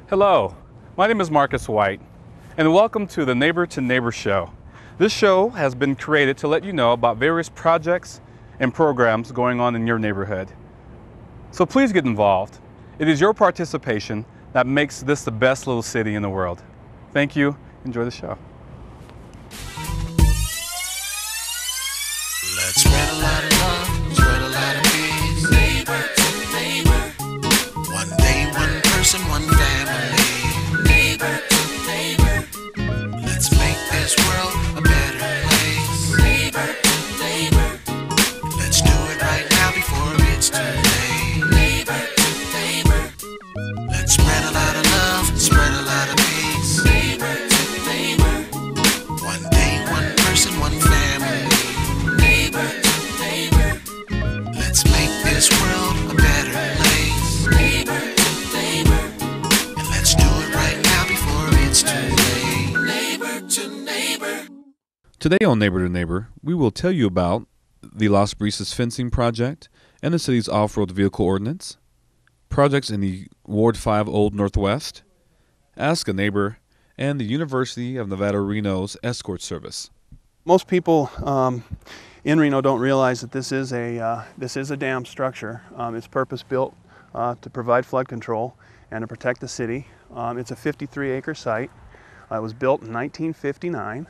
Hello, my name is Marcus White, and welcome to the Neighbor to Neighbor Show. This show has been created to let you know about various projects and programs going on in your neighborhood. So please get involved. It is your participation that makes this the best little city in the world. Thank you. Enjoy the show. Let's spread a lot of love, spread a lot of peace. Neighbor to neighbor. One day, one person, one family. Neighbor to neighbor. Let's make this world a better place. Neighbor to neighbor. Let's do it right now before it's too late. Neighbor to neighbor. Let's spread a lot of love, spread a lot of peace. Neighbor to neighbor. One day, one person, one family. Neighbor to neighbor. Let's make this world a better place. Neighbor to neighbor. And let's do it right now before it's too late. Neighbor to neighbor. Today on Neighbor to Neighbor, we will tell you about the Las Brisas fencing project and the city's off-road vehicle ordinance, projects in the Ward 5 Old Northwest, Ask a Neighbor, and the University of Nevada, Reno's escort service. Most people in Reno don't realize that this is a dam structure. It's purpose-built to provide flood control and to protect the city. It's a 53-acre site. It was built in 1959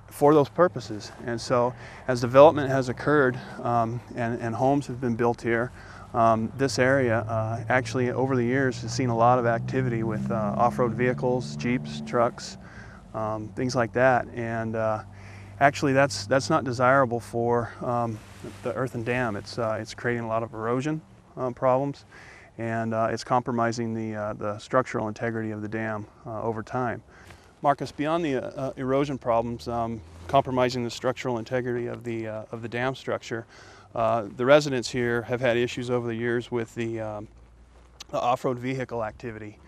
for those purposes. And so, as development has occurred and homes have been built here, this area actually over the years has seen a lot of activity with off-road vehicles, Jeeps, trucks, things like that. And actually that's not desirable for the earthen dam. It's creating a lot of erosion problems, and it's compromising the structural integrity of the dam over time. Marcus, beyond the erosion problems compromising the structural integrity of the dam structure, the residents here have had issues over the years with the off-road vehicle activity.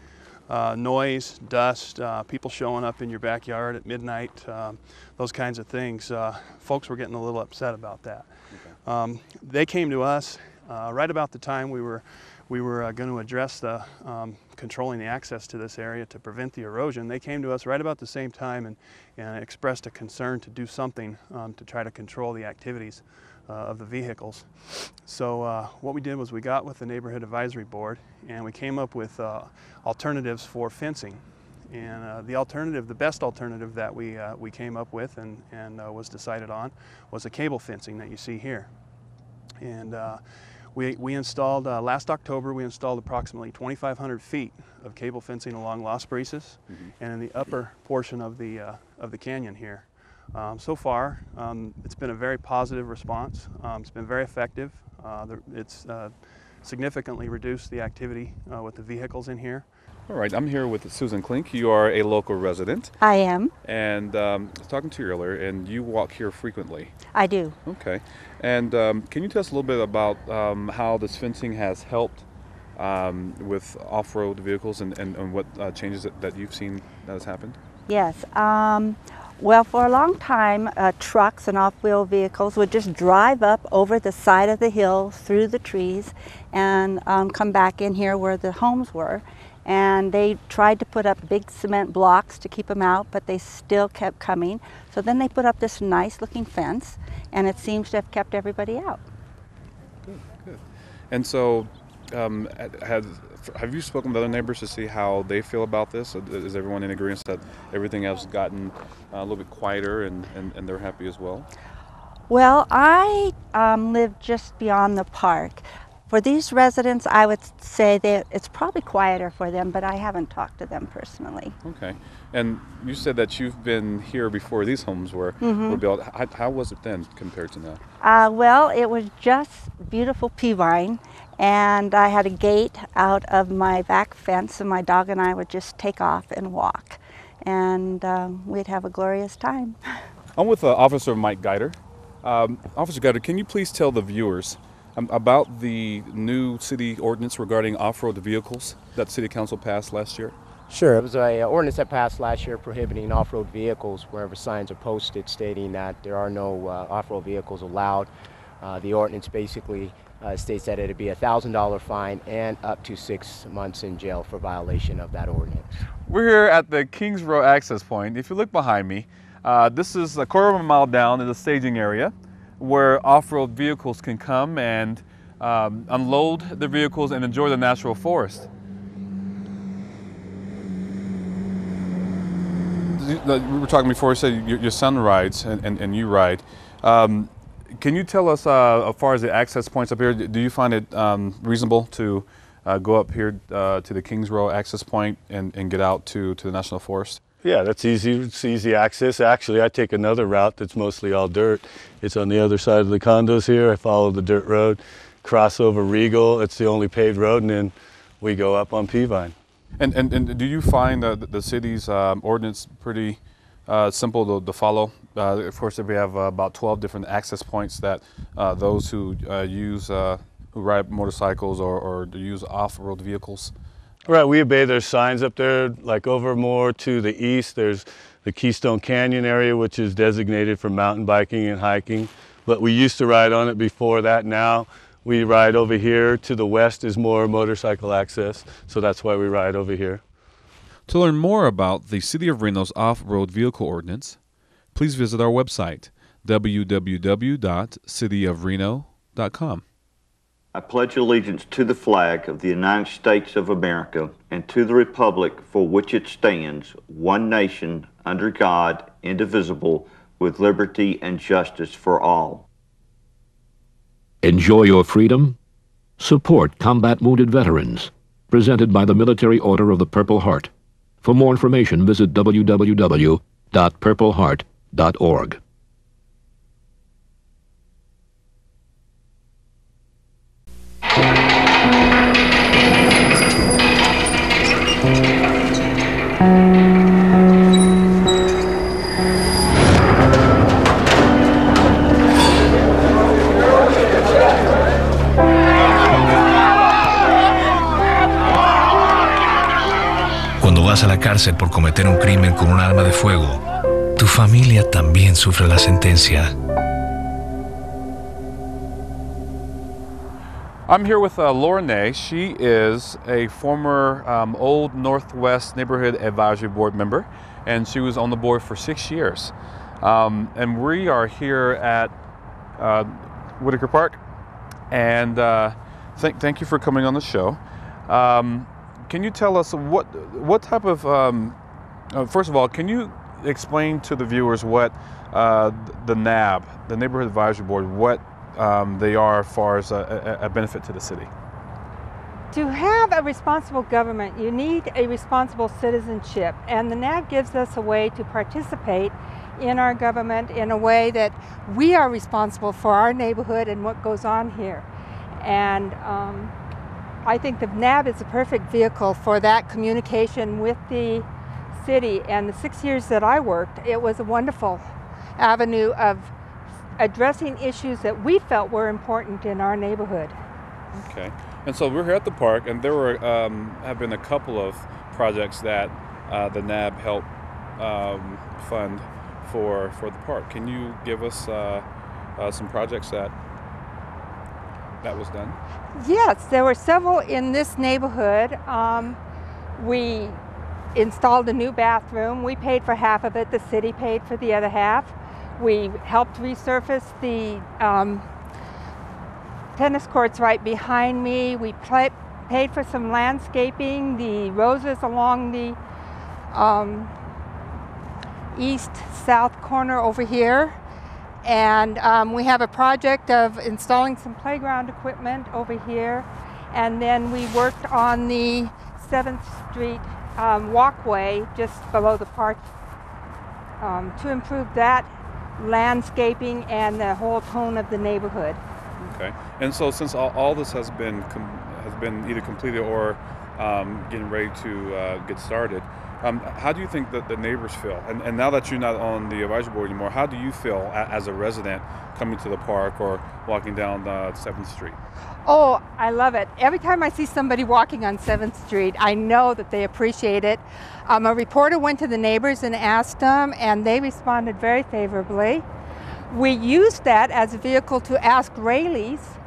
Noise, dust, people showing up in your backyard at midnight, those kinds of things. Folks were getting a little upset about that. Okay. They came to us right about the time we were going to address the controlling the access to this area to prevent the erosion. They came to us right about the same time and expressed a concern to do something to try to control the activities of the vehicles. So what we did was we got with the Neighborhood Advisory Board and we came up with alternatives for fencing. And the best alternative that we came up with and was decided on was the cable fencing that you see here. And we installed, last October, we installed approximately 2,500 feet of cable fencing along Las Brisas and in the upper portion of the canyon here. So far, it's been a very positive response. It's been very effective. It's significantly reduced the activity with the vehicles in here. All right, I'm here with Susan Klink. You are a local resident. I am. And I was talking to you earlier, and you walk here frequently. I do. Okay. And can you tell us a little bit about how this fencing has helped with off-road vehicles and what changes that you've seen that has happened? Yes. Well, for a long time, trucks and off-wheel vehicles would just drive up over the side of the hill through the trees and come back in here where the homes were. And they tried to put up big cement blocks to keep them out, but they still kept coming. So then they put up this nice looking fence, and it seems to have kept everybody out. Good, good. And so have you spoken with other neighbors to see how they feel about this? Is everyone in agreement that everything has gotten a little bit quieter and they're happy as well? Well, I live just beyond the park. For these residents, I would say that it's probably quieter for them, but I haven't talked to them personally. Okay. And you said that you've been here before these homes were built. How was it then compared to now? Well, it was just beautiful pea vine, and I had a gate out of my back fence, and my dog and I would just take off and walk, and we'd have a glorious time. I'm with Officer Mike Guider. Officer Guider, can you please tell the viewers about the new city ordinance regarding off-road vehicles that City Council passed last year? Sure. It was an ordinance that passed last year prohibiting off-road vehicles wherever signs are posted stating that there are no off-road vehicles allowed. The ordinance basically states that it'd be a $1,000 fine and up to 6 months in jail for violation of that ordinance. We're here at the Kings Row access point. If you look behind me, this is a quarter of a mile down in the staging area where off-road vehicles can come and unload the vehicles and enjoy the natural forest. We were talking before, you said your son rides and you ride. Can you tell us, as far as the access points up here, do you find it reasonable to go up here to the Kings Row access point and get out to the National Forest? Yeah, that's easy. It's easy access. Actually, I take another route that's mostly all dirt. It's on the other side of the condos here. I follow the dirt road, cross over Regal. It's the only paved road, and then we go up on Peavine. And do you find the city's ordinance pretty simple to follow? Of course, we have about 12 different access points that those who who ride motorcycles or use off-road vehicles. Right, we obey their signs up there. Like over more to the east, there's the Keystone Canyon area, which is designated for mountain biking and hiking. But we used to ride on it before that. Now we ride over here. To the west is more motorcycle access, so that's why we ride over here. To learn more about the City of Reno's off-road vehicle ordinance, please visit our website, www.cityofreno.com. I pledge allegiance to the flag of the United States of America and to the republic for which it stands, one nation, under God, indivisible, with liberty and justice for all. Enjoy your freedom. Support combat wounded veterans. Presented by the Military Order of the Purple Heart. For more information, visit www.purpleheart.org. Cuando vas a la cárcel por cometer un crimen con un arma de fuego, tu familia también sufre la sentencia. I'm here with Lorne. She is a former Old Northwest Neighborhood Advisory Board member, and she was on the board for 6 years. And we are here at Whitaker Park, and thank you for coming on the show. Can you tell us what type of, first of all, can you explain to the viewers what the NAB, the Neighborhood Advisory Board, what they are as far as a benefit to the city? To have a responsible government, you need a responsible citizenship, and the NAB gives us a way to participate in our government in a way that we are responsible for our neighborhood and what goes on here. And I think the NAB is a perfect vehicle for that communication with the city. And the 6 years that I worked, it was a wonderful avenue of addressing issues that we felt were important in our neighborhood. Okay, and so we're here at the park, and there were have been a couple of projects that the NAB helped fund for the park. Can you give us some projects that was done? Yes, there were several in this neighborhood. We installed a new bathroom. We paid for half of it. The city paid for the other half. We helped resurface the tennis courts right behind me. We paid for some landscaping, the roses along the east-south corner over here. And we have a project of installing some playground equipment over here. And then we worked on the 7th Street walkway just below the park to improve that landscaping and the whole tone of the neighborhood. Okay, and so since all this has been either completed or getting ready to get started, how do you think that the neighbors feel? And now that you're not on the advisory board anymore, how do you feel as a resident coming to the park or walking down 7th Street? Oh, I love it. Every time I see somebody walking on 7th Street, I know that they appreciate it. A reporter went to the neighbors and asked them, and they responded very favorably. We used that as a vehicle to ask Rayleighs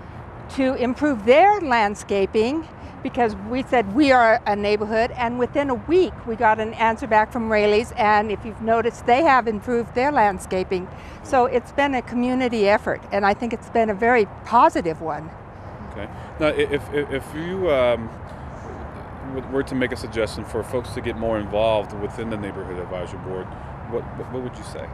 to improve their landscaping, because we said we are a neighborhood, and within a week we got an answer back from Raley's, and if you've noticed, they have improved their landscaping. So it's been a community effort, and I think it's been a very positive one. Okay. Now, if you were to make a suggestion for folks to get more involved within the Neighborhood Advisory Board, what would you say?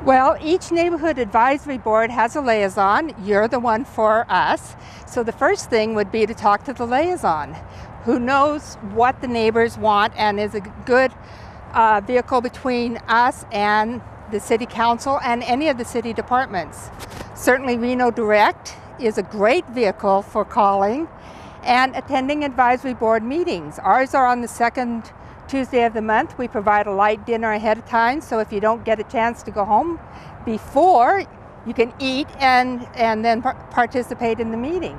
Well, each neighborhood advisory board has a liaison. You're the one for us. So the first thing would be to talk to the liaison, who knows what the neighbors want and is a good vehicle between us and the city council and any of the city departments. Certainly Reno Direct is a great vehicle for calling and attending advisory board meetings. Ours are on the second Tuesday of the month. We provide a light dinner ahead of time, so if you don't get a chance to go home before, you can eat and then participate in the meeting.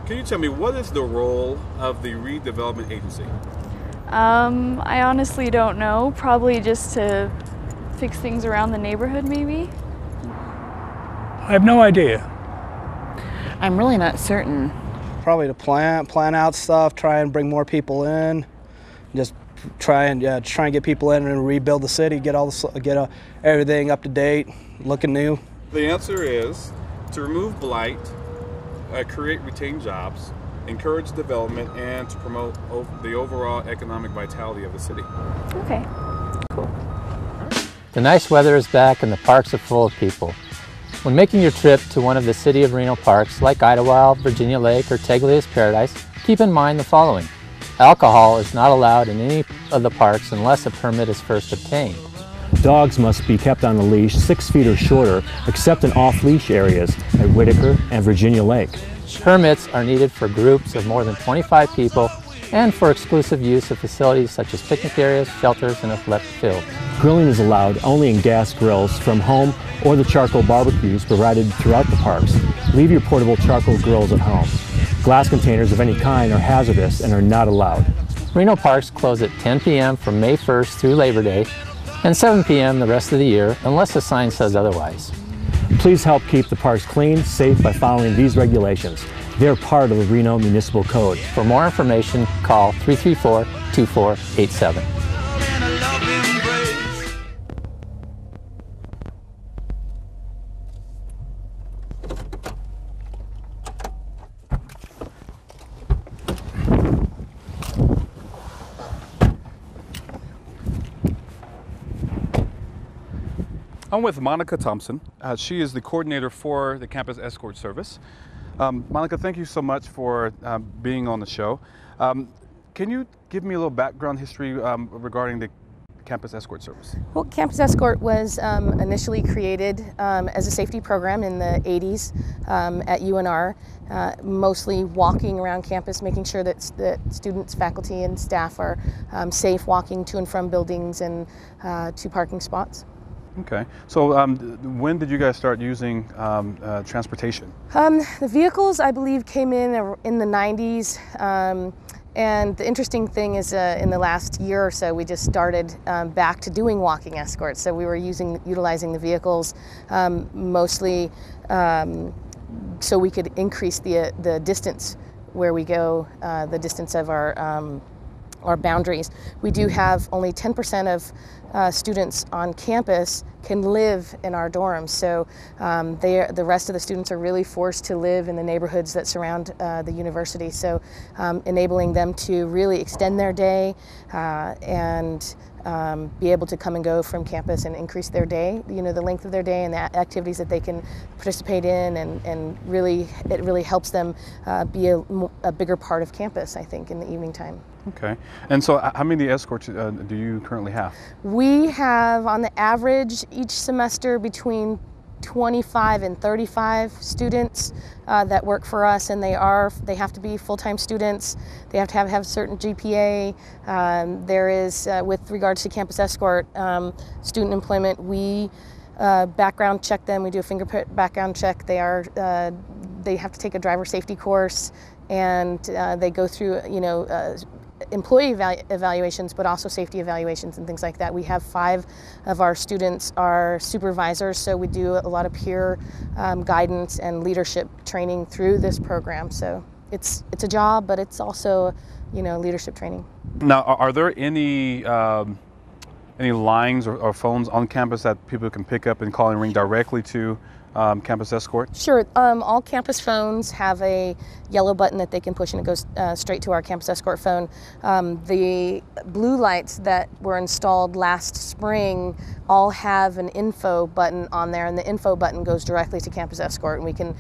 Can you tell me, what is the role of the redevelopment agency? I honestly don't know. Probably just to fix things around the neighborhood, maybe? I have no idea. I'm really not certain. Probably to plan out stuff, try and bring more people in, just try and get people in and rebuild the city, get everything up to date, looking new. The answer is to remove blight, create retained jobs, encourage development, and to promote the overall economic vitality of the city. Okay, cool. The nice weather is back and the parks are full of people. When making your trip to one of the City of Reno parks like Idlewild, Virginia Lake, or Teglia's Paradise, keep in mind the following. Alcohol is not allowed in any of the parks unless a permit is first obtained. Dogs must be kept on a leash 6 feet or shorter, except in off-leash areas at Whitaker and Virginia Lake. Permits are needed for groups of more than 25 people and for exclusive use of facilities such as picnic areas, shelters, and athletic fields. Grilling is allowed only in gas grills from home or the charcoal barbecues provided throughout the parks. Leave your portable charcoal grills at home. Glass containers of any kind are hazardous and are not allowed. Reno parks close at 10 p.m. from May 1st through Labor Day and 7 p.m. the rest of the year unless the sign says otherwise. Please help keep the parks clean, safe by following these regulations. They're part of the Reno Municipal Code. For more information, call 334-2487. I'm with Monica Thompson. She is the coordinator for the Campus Escort Service. Monica, thank you so much for being on the show. Can you give me a little background history regarding the Campus Escort Service? Well, Campus Escort was initially created as a safety program in the 80s at UNR, mostly walking around campus, making sure that students, faculty, and staff are safe walking to and from buildings and to parking spots. Okay, so when did you guys start using transportation? The vehicles, I believe, came in the 90s. And the interesting thing is in the last year or so, we just started back to doing walking escorts. So we were utilizing the vehicles mostly so we could increase the distance where we go, the distance of our boundaries. We do have only 10% of students on campus can live in our dorms, so the rest of the students are really forced to live in the neighborhoods that surround the university, so enabling them to really extend their day and be able to come and go from campus and increase their day, the length of their day and the activities that they can participate in, and really it really helps them be a bigger part of campus, I think, in the evening time. Okay, and so how many escorts do you currently have? We have, on the average, each semester between 25 and 35 students that work for us, and they have to be full-time students. They have to have certain GPA. There is, with regards to Campus Escort, student employment, we background check them. We do a fingerprint background check. They have to take a driver safety course, and they go through, employee evaluations, but also safety evaluations and things like that. We have 5 of our students are supervisors, so we do a lot of peer guidance and leadership training through this program. So it's a job, but it's also, you know, leadership training. Now, are there any lines or phones on campus that people can pick up and call and ring directly to Campus Escort? Sure. All campus phones have a yellow button that they can push, and it goes straight to our Campus Escort phone. The blue lights that were installed last spring all have an info button on there, and the info button goes directly to Campus Escort, and we can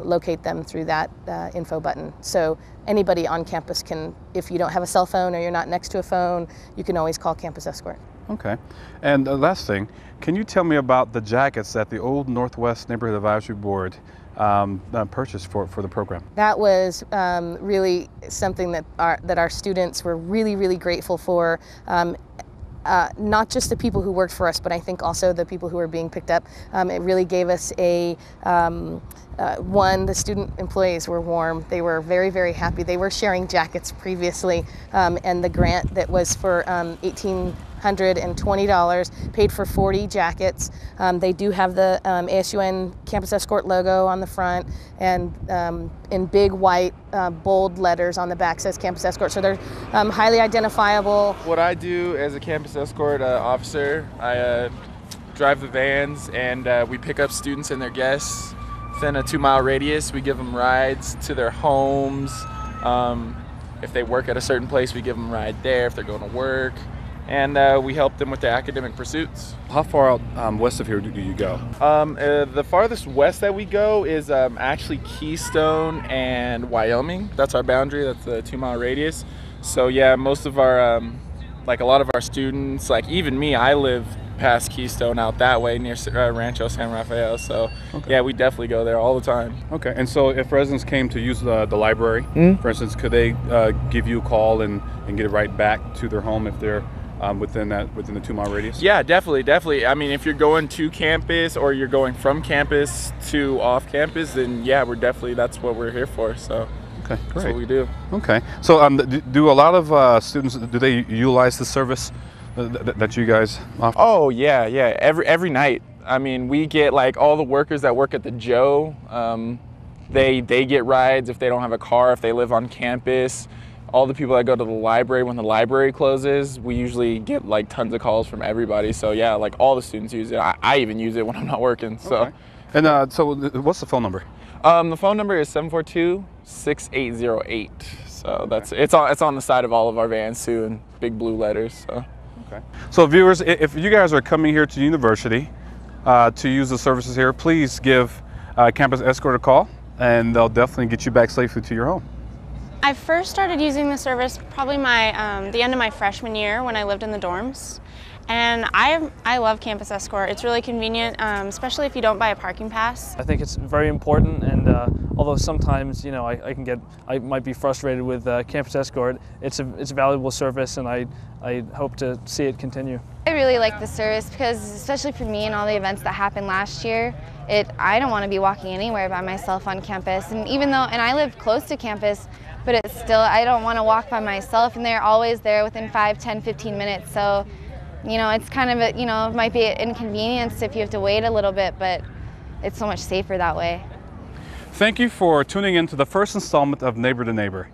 locate them through that info button. So anybody on campus can, if you don't have a cell phone or you're not next to a phone, you can always call Campus Escort. Okay. And the last thing, can you tell me about the jackets that the Old Northwest Neighborhood Advisory Board purchased for the program? That was really something that our students were really grateful for. Not just the people who worked for us, but I think also the people who were being picked up. It really gave us a, the student employees were warm. They were very happy. They were sharing jackets previously, and the grant that was for $1,820 paid for 40 jackets. They do have the ASUN Campus Escort logo on the front, and in big white bold letters on the back says Campus Escort, so they're highly identifiable. What I do as a Campus Escort officer, I drive the vans, and we pick up students and their guests within a 2-mile radius. We give them rides to their homes. If they work at a certain place, we give them a ride there if they're going to work. And we help them with their academic pursuits. How far out west of here do you go? The farthest west that we go is actually Keystone and Wyoming. That's our boundary. That's the 2-mile radius. So yeah, most of our, like a lot of our students, like even me, I live past Keystone out that way near Rancho San Rafael. So yeah, we definitely go there all the time. Okay, and so if residents came to use the library, for instance, could they give you a call and get it right back to their home if they're within the 2-mile radius? Yeah, definitely. I mean, if you're going to campus or you're going from campus to off campus, then yeah, that's what we're here for. So okay, great. That's what we do. Okay, so do a lot of students, do they utilize the service that you guys offer? Oh yeah, every night. I mean, we get like all the workers that work at the Joe, they get rides if they don't have a car, if they live on campus. All the people that go to the library when the library closes, we usually get like tons of calls from everybody. So yeah, like all the students use it. I even use it when I'm not working. So. Okay. And so what's the phone number? The phone number is 742-6808. So it's on the side of all of our vans too in big blue letters. So. Okay. So viewers, if you guys are coming here to the university to use the services here, please give Campus Escort a call, and they'll definitely get you back safely to your home. I first started using the service probably the end of my freshman year when I lived in the dorms. And I love Campus Escort. It's really convenient, especially if you don't buy a parking pass. I think it's very important, and although sometimes, you know, I might be frustrated with Campus Escort, it's a valuable service, and I hope to see it continue. I really like the service because, especially for me and all the events that happened last year, I don't want to be walking anywhere by myself on campus. And even though, I live close to campus, but it's still, I don't want to walk by myself, and they're always there within 5, 10, 15 minutes. So, you know, it's kind of it might be an inconvenience if you have to wait a little bit, but it's so much safer that way. Thank you for tuning in to the first installment of Neighbor to Neighbor.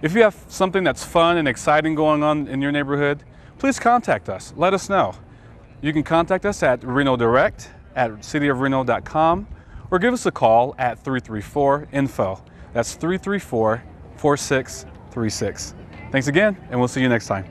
If you have something that's fun and exciting going on in your neighborhood, please contact us. Let us know. You can contact us at Reno Direct at cityofreno.com, or give us a call at 334-INFO. That's 334-4636. Thanks again, and we'll see you next time.